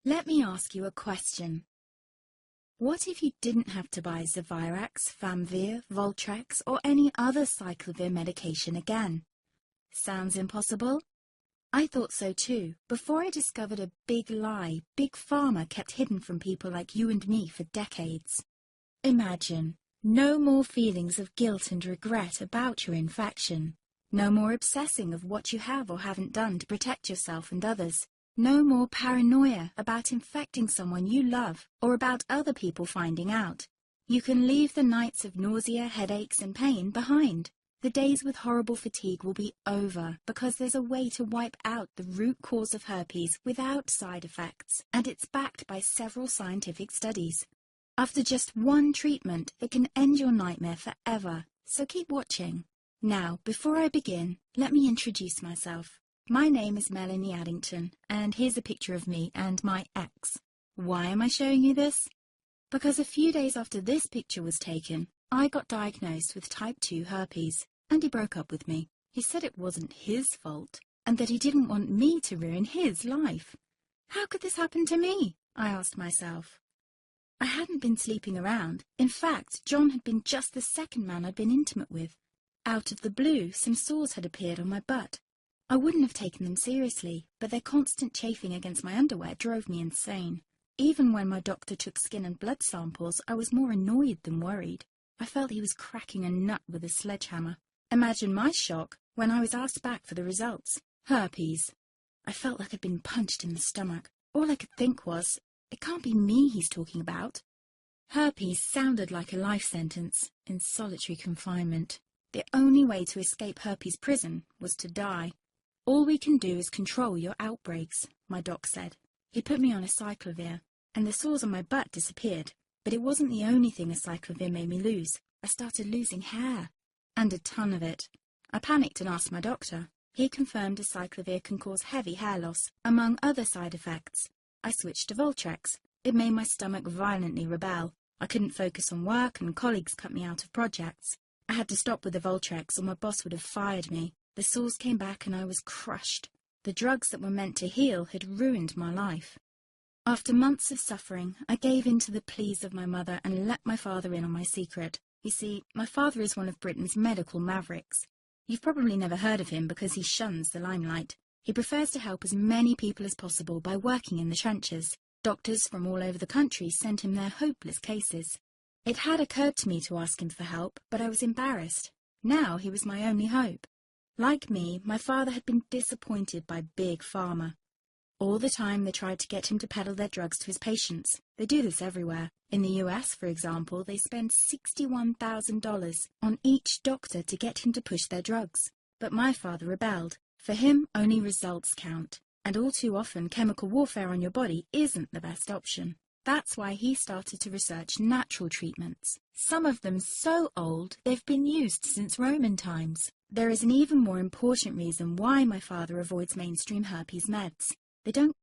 Let me ask you a question. What if you didn't have to buy Zevirax, Famvir, Voltrex, or any other cyclovir medication again? Sounds impossible? I thought so too, before I discovered a big lie Big Pharma kept hidden from people like you and me for decades. Imagine, no more feelings of guilt and regret about your infection. No more obsessing of what you have or haven't done to protect yourself and others. No more paranoia about infecting someone you love or about other people finding out. You can leave the nights of nausea, headaches and pain behind. The days with horrible fatigue will be over because there's a way to wipe out the root cause of herpes without side effects, and it's backed by several scientific studies. After just one treatment, it can end your nightmare forever, so keep watching. Now, before I begin, let me introduce myself. My name is Melanie Addington, and here's a picture of me and my ex. Why am I showing you this? Because a few days after this picture was taken, I got diagnosed with type 2 herpes, and he broke up with me. He said it wasn't his fault, and that he didn't want me to ruin his life. How could this happen to me? I asked myself. I hadn't been sleeping around. In fact, John had been just the second man I'd been intimate with. Out of the blue, some sores had appeared on my butt. I wouldn't have taken them seriously, but their constant chafing against my underwear drove me insane. Even when my doctor took skin and blood samples, I was more annoyed than worried. I felt he was cracking a nut with a sledgehammer. Imagine my shock when I was asked back for the results. Herpes. I felt like I'd been punched in the stomach. All I could think was, it can't be me he's talking about. Herpes sounded like a life sentence in solitary confinement. The only way to escape herpes prison was to die. All we can do is control your outbreaks, my doc said. He put me on a cyclovir, and the sores on my butt disappeared. But it wasn't the only thing a cyclovir made me lose. I started losing hair, and a ton of it. I panicked and asked my doctor. He confirmed a cyclovir can cause heavy hair loss, among other side effects. I switched to Voltrex. It made my stomach violently rebel. I couldn't focus on work, and colleagues cut me out of projects. I had to stop with the Voltrex, or my boss would have fired me. The sores came back and I was crushed. The drugs that were meant to heal had ruined my life. After months of suffering, I gave in to the pleas of my mother and let my father in on my secret. You see, my father is one of Britain's medical mavericks. You've probably never heard of him because he shuns the limelight. He prefers to help as many people as possible by working in the trenches. Doctors from all over the country sent him their hopeless cases. It had occurred to me to ask him for help, but I was embarrassed. Now he was my only hope. Like me, my father had been disappointed by Big Pharma. All the time they tried to get him to peddle their drugs to his patients. They do this everywhere. In the US, for example, they spend $61,000 on each doctor to get him to push their drugs. But my father rebelled. For him, only results count. And all too often, chemical warfare on your body isn't the best option. That's why he started to research natural treatments. Some of them so old, they've been used since Roman times. There is an even more important reason why my father avoids mainstream herpes meds. They don't